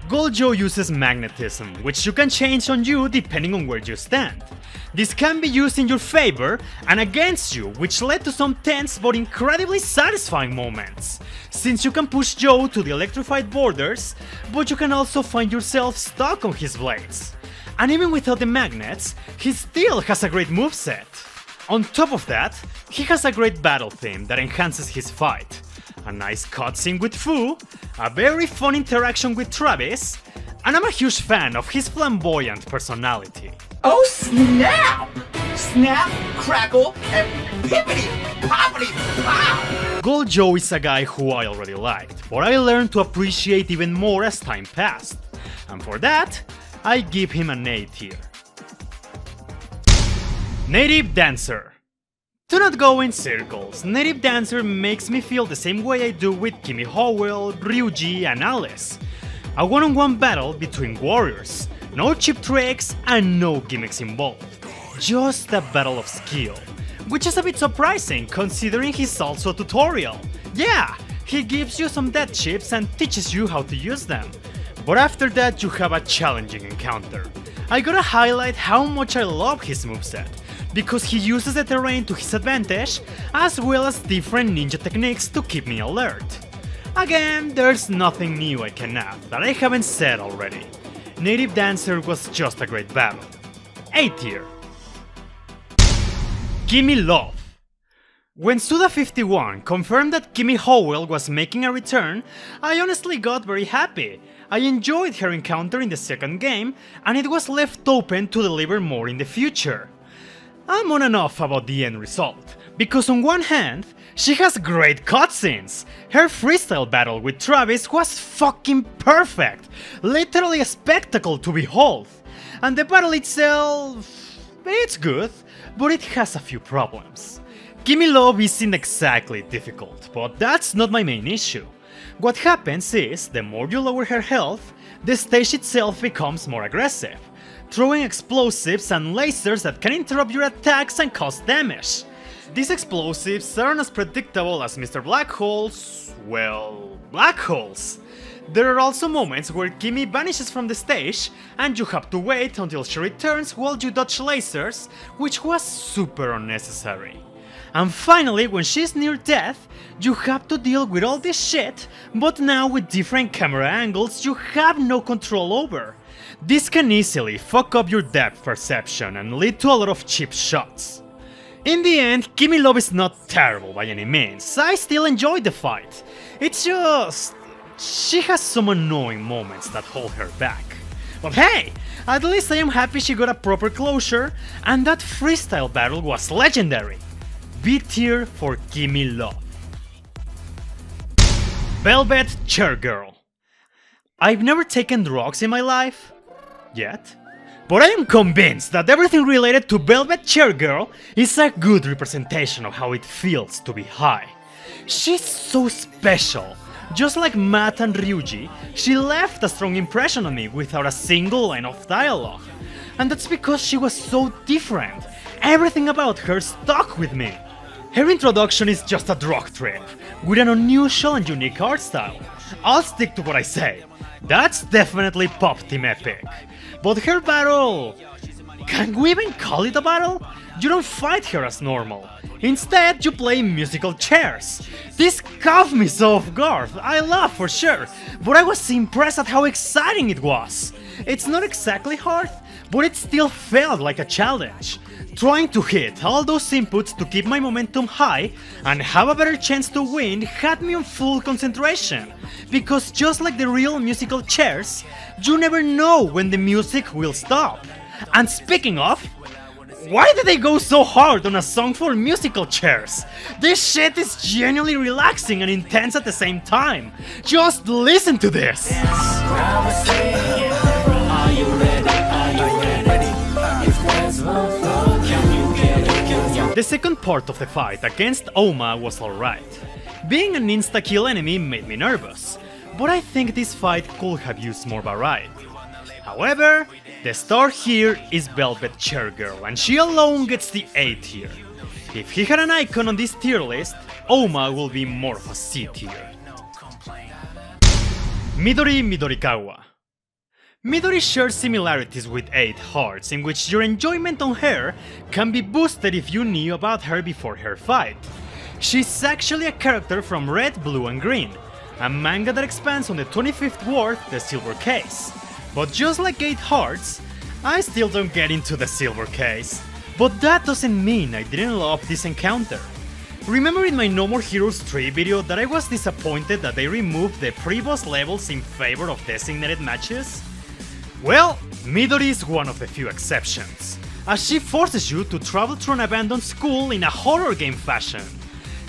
Speaker 2: Gold Joe uses magnetism, which you can change on you depending on where you stand. This can be used in your favor and against you, which led to some tense but incredibly satisfying moments, since you can push Joe to the electrified borders, but you can also find yourself stuck on his blades. And even without the magnets, he still has a great moveset. On top of that, he has a great battle theme that enhances his fight, a nice cutscene with Fu, a very fun interaction with Travis, and I'm a huge fan of his flamboyant personality.
Speaker 6: Oh snap! Snap, crackle, and pippity, poppity, pow!
Speaker 2: Gold Joe is a guy who I already liked, but I learned to appreciate even more as time passed, and for that, I give him an A tier. Native Dancer. To not go in circles, Native Dancer makes me feel the same way I do with Kimi Howell, Ryuji, and Alice. A one-on-one battle between warriors, no cheap tricks and no gimmicks involved. Just a battle of skill, which is a bit surprising considering he's also a tutorial. Yeah, he gives you some death chips and teaches you how to use them. But after that you have a challenging encounter. I gotta highlight how much I love his moveset, because he uses the terrain to his advantage, as well as different ninja techniques to keep me alert. Again, there's nothing new I can add that I haven't said already. Native Dancer was just a great battle. A tier. Gimme Love. When Suda51 confirmed that Kimi Howell was making a return, I honestly got very happy. I enjoyed her encounter in the second game, and it was left open to deliver more in the future. I'm on and off about the end result, because on one hand, she has great cutscenes. Her freestyle battle with Travis was fucking perfect, literally a spectacle to behold. And the battle itself, it's good, but it has a few problems. Gimme Love isn't exactly difficult, but that's not my main issue. What happens is, the more you lower her health, the stage itself becomes more aggressive, throwing explosives and lasers that can interrupt your attacks and cause damage. These explosives aren't as predictable as Mr. Black Hole's, well, black holes. There are also moments where Kimi vanishes from the stage and you have to wait until she returns while you dodge lasers, which was super unnecessary. And finally, when she's near death, you have to deal with all this shit, but now with different camera angles you have no control over. This can easily fuck up your depth perception and lead to a lot of cheap shots. In the end, Gimme Love is not terrible by any means, I still enjoyed the fight. It's just... she has some annoying moments that hold her back. But hey, at least I am happy she got a proper closure, and that freestyle battle was legendary. B tier for Gimme Love. Velvet Chair Girl. I've never taken drugs in my life, yet, but I am convinced that everything related to Velvet Chair Girl is a good representation of how it feels to be high. She's so special. Just like Matt and Ryuji, she left a strong impression on me without a single line of dialogue. And that's because she was so different. Everything about her stuck with me. Her introduction is just a drug trip, with an unusual and unique art style. I'll stick to what I say. That's definitely Pop Team Epic. But her battle... can we even call it a battle? You don't fight her as normal. Instead, you play musical chairs. This caught me so off guard. I laughed for sure, but I was impressed at how exciting it was. It's not exactly hard, but it still felt like a challenge. Trying to hit all those inputs to keep my momentum high and have a better chance to win had me on full concentration. Because just like the real musical chairs, you never know when the music will stop. And speaking of, why did they go so hard on a song for musical chairs? This shit is genuinely relaxing and intense at the same time. Just listen to this. The the second part of the fight against Oma was alright. Being an insta-kill enemy made me nervous, but I think this fight could have used more variety. However, the star here is Velvet Chair Girl, and she alone gets the A tier. If he had an icon on this tier list, Oma will be more of a C tier. Midori Midorikawa. Midori shares similarities with 8 Hearts, in which your enjoyment on her can be boosted if you knew about her before her fight. She's actually a character from Red, Blue and Green, a manga that expands on the 25th word, the Silver Case. But just like 8 Hearts, I still don't get into the Silver Case. But that doesn't mean I didn't love this encounter. Remember in my No More Heroes 3 video that I was disappointed that they removed the pre-boss levels in favor of designated matches? Well, Midori is one of the few exceptions, as she forces you to travel through an abandoned school in a horror game fashion.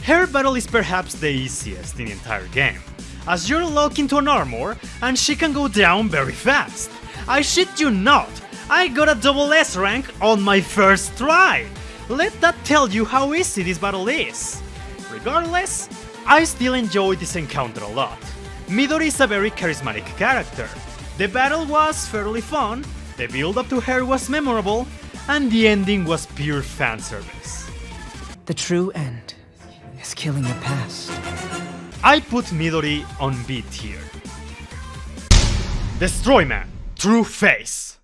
Speaker 2: Her battle is perhaps the easiest in the entire game, as you're locked into an armor and she can go down very fast. I shit you not, I got a double S rank on my first try! Let that tell you how easy this battle is. Regardless, I still enjoyed this encounter a lot. Midori is a very charismatic character. The battle was fairly fun, the build up to her was memorable, and the ending was pure fanservice.
Speaker 9: The true end is killing the past.
Speaker 2: I put Midori on B tier. Destroyman, True Face.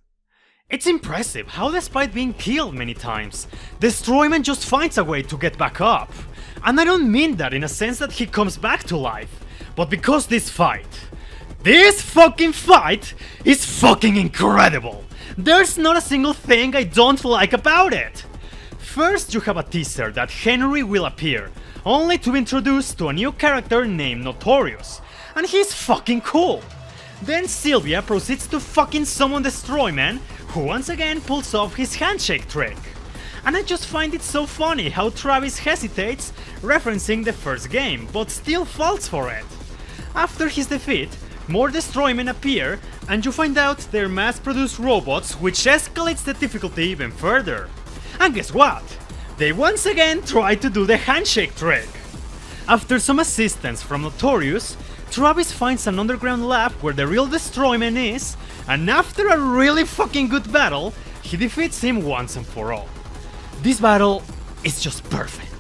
Speaker 2: It's impressive how despite being killed many times, Destroyman just finds a way to get back up. And I don't mean that in a sense that he comes back to life, but because this fucking fight is fucking incredible! There's not a single thing I don't like about it! First you have a teaser that Henry will appear, only to be introduced to a new character named Notorious, and he's fucking cool! Then Sylvia proceeds to fucking summon Destroyman, who once again pulls off his handshake trick. And I just find it so funny how Travis hesitates, referencing the first game, but still falls for it. After his defeat, more Destroymen appear, and you find out they're mass-produced robots, which escalates the difficulty even further. And guess what? They once again try to do the handshake trick. After some assistance from Notorious, Travis finds an underground lab where the real Destroyman is, and after a really fucking good battle, he defeats him once and for all. This battle is just perfect.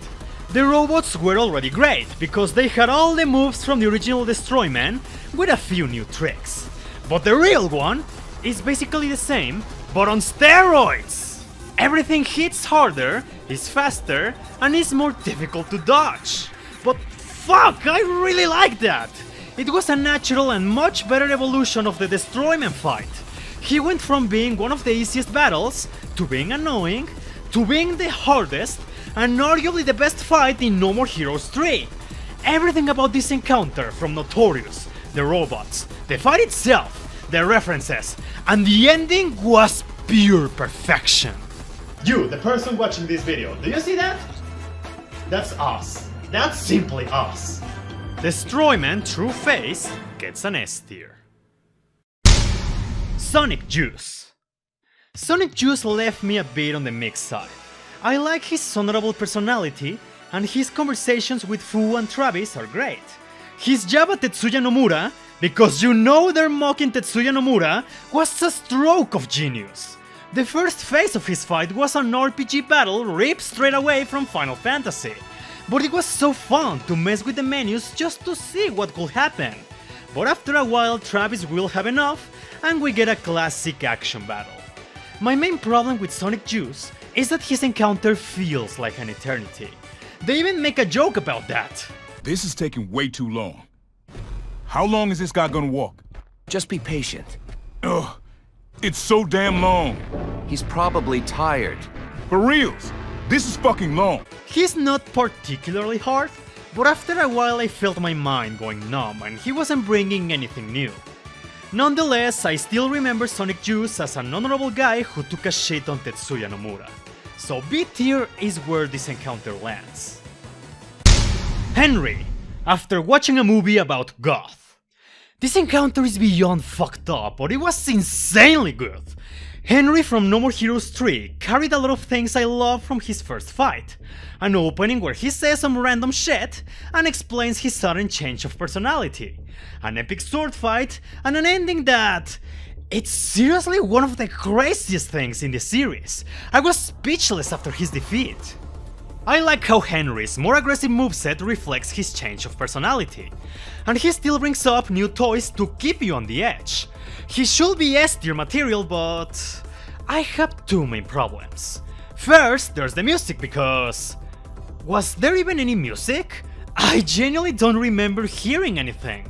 Speaker 2: The robots were already great, because they had all the moves from the original Destroyman, with a few new tricks. But the real one is basically the same, but on steroids! Everything hits harder, is faster, and is more difficult to dodge. But fuck, I really like that! It was a natural and much better evolution of the Destroyman fight. He went from being one of the easiest battles, to being annoying, to being the hardest, and arguably the best fight in No More Heroes 3. Everything about this encounter, from Notorious, the robots, the fight itself, the references, and the ending was pure perfection.
Speaker 1: You, the person watching this video, do you see that? That's us. That's simply us.
Speaker 2: Destroyman True Face gets an S tier. Sonic Juice. Sonic Juice left me a bit on the mixed side. I like his honorable personality, and his conversations with Fu and Travis are great. His jab at Tetsuya Nomura, because you know they're mocking Tetsuya Nomura, was a stroke of genius. The first phase of his fight was an RPG battle ripped straight away from Final Fantasy, but it was so fun to mess with the menus just to see what could happen. But after a while Travis will have enough, and we get a classic action battle. My main problem with Sonic Juice is that his encounter feels like an eternity. They even make a joke about that.
Speaker 10: This is taking way too long. How long is this guy gonna walk?
Speaker 5: Just be patient.
Speaker 10: Ugh, it's so damn long.
Speaker 5: He's probably tired.
Speaker 10: For reals, this is fucking long.
Speaker 2: He's not particularly hard, but after a while I felt my mind going numb and he wasn't bringing anything new. Nonetheless, I still remember Sonic Juice as an honorable guy who took a shit on Tetsuya Nomura. So B tier is where this encounter lands. Henry, after watching a movie about goth. This encounter is beyond fucked up, but it was insanely good. Henry from No More Heroes 3 carried a lot of things I love from his first fight. An opening where he says some random shit and explains his sudden change of personality. An epic sword fight and an ending that... it's seriously one of the craziest things in the series. I was speechless after his defeat. I like how Henry's more aggressive moveset reflects his change of personality. And he still brings up new toys to keep you on the edge. He should be S tier material, but I have two main problems. First, there's the music because... was there even any music? I genuinely don't remember hearing anything.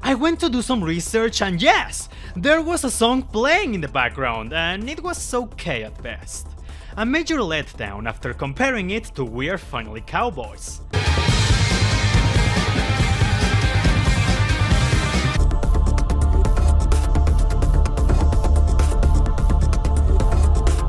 Speaker 2: I went to do some research and yes, there was a song playing in the background and it was okay at best. A major letdown after comparing it to We Are Finally Cowboys.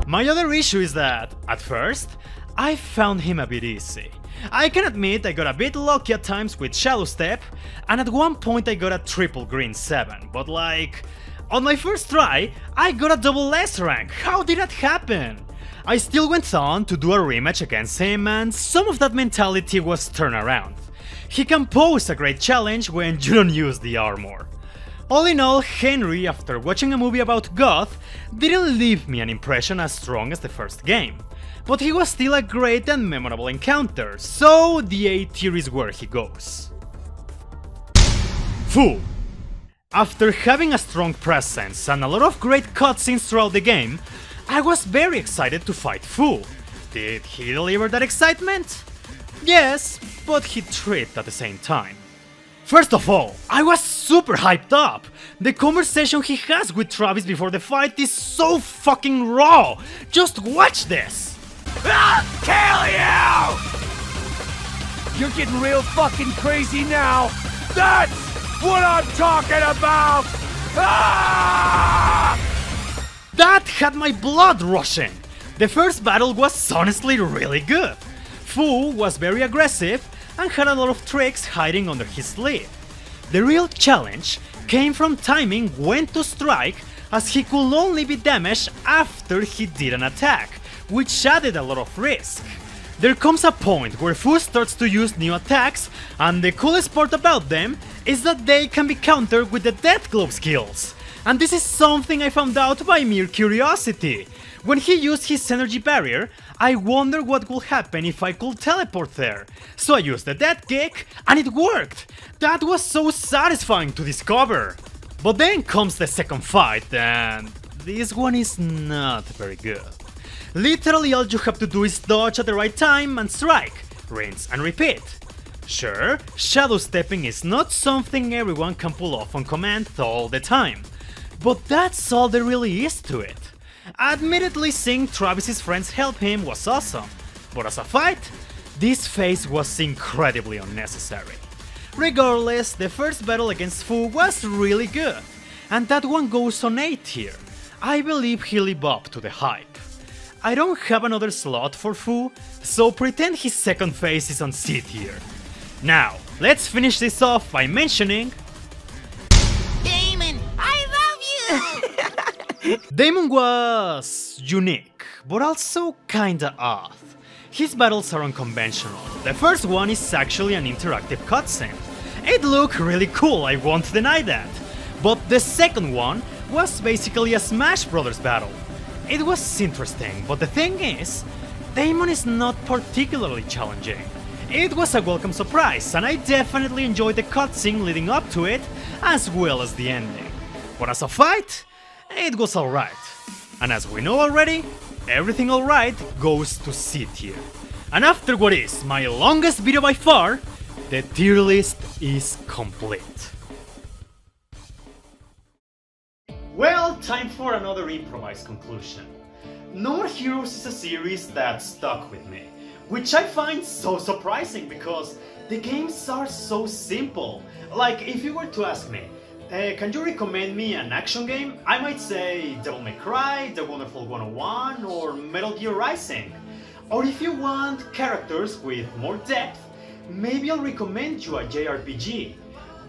Speaker 2: My other issue is that, at first, I found him a bit easy. I can admit I got a bit lucky at times with Shadow Step, and at one point I got a triple green 7, but like... on my first try, I got a double S rank. How did that happen? I still went on to do a rematch against him, and some of that mentality was turned around. He can pose a great challenge when you don't use the armor. All in all, Henry, after watching a movie about Goth, didn't leave me an impression as strong as the first game. But he was still a great and memorable encounter, so the A tier is where he goes. Fu. After having a strong presence and a lot of great cutscenes throughout the game, I was very excited to fight Fu. Did he deliver that excitement? Yes, but he tripped at the same time. First of all, I was super hyped up! The conversation he has with Travis before the fight is so fucking raw! Just watch this!
Speaker 5: I'll kill you! You're getting real fucking crazy now! That's what I'm talking about! Ah!
Speaker 2: That had my blood rushing! The first battle was honestly really good. Fu was very aggressive and had a lot of tricks hiding under his sleeve. The real challenge came from timing when to strike, as he could only be damaged after he did an attack, which added a lot of risk. There comes a point where Fu starts to use new attacks, and the coolest part about them is that they can be countered with the Death Globe skills. And this is something I found out by mere curiosity. When he used his energy barrier, I wondered what would happen if I could teleport there. So I used the Death Kick, and it worked! That was so satisfying to discover! But then comes the second fight, and this one is not very good. Literally all you have to do is dodge at the right time and strike, rinse and repeat. Sure, shadow stepping is not something everyone can pull off on command all the time, but that's all there really is to it. Admittedly, seeing Travis's friends help him was awesome, but as a fight, this phase was incredibly unnecessary. Regardless, the first battle against Fu was really good, and that one goes on A tier. I believe he lived up to the hype. I don't have another slot for Fu, so pretend his second phase is on C tier. Now, let's finish this off by mentioning...
Speaker 7: Damon, I love you!
Speaker 2: Damon was unique, but also kinda odd. His battles are unconventional. The first one is actually an interactive cutscene. It looked really cool, I won't deny that. But the second one was basically a Smash Brothers battle. It was interesting, but the thing is, Damon is not particularly challenging. It was a welcome surprise, and I definitely enjoyed the cutscene leading up to it, as well as the ending. But as a fight, it was alright. And as we know already, everything alright goes to C tier. And after what is my longest video by far, the tier list is complete.
Speaker 1: Well, time for another improvised conclusion. No More Heroes is a series that stuck with me, which I find so surprising because the games are so simple. Like, if you were to ask me, can you recommend me an action game? I might say Devil May Cry, The Wonderful 101, or Metal Gear Rising. Or if you want characters with more depth, maybe I'll recommend you a JRPG.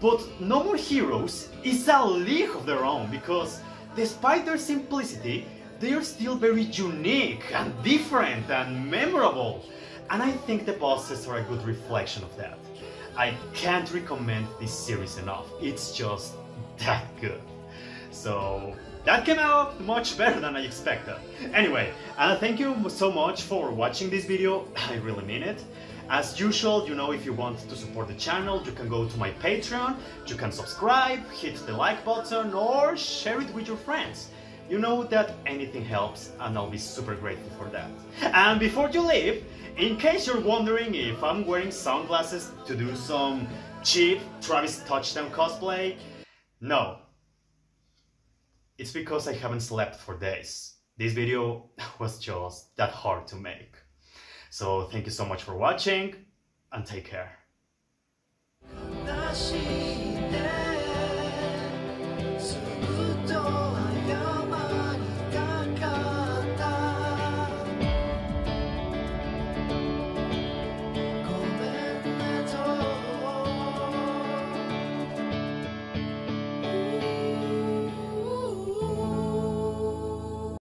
Speaker 1: But No More Heroes is a league of their own because, despite their simplicity, they are still very unique and different and memorable. And I think the bosses are a good reflection of that. I can't recommend this series enough. It's just that good. So that came out much better than I expected. Anyway, thank you so much for watching this video. I really mean it. As usual, you know, if you want to support the channel, you can go to my Patreon, you can subscribe, hit the like button, or share it with your friends. You know that anything helps, and I'll be super grateful for that. And before you leave, in case you're wondering if I'm wearing sunglasses to do some cheap Travis Touchdown cosplay, no. It's because I haven't slept for days. This video was just that hard to make. So thank you so much for watching, and take care.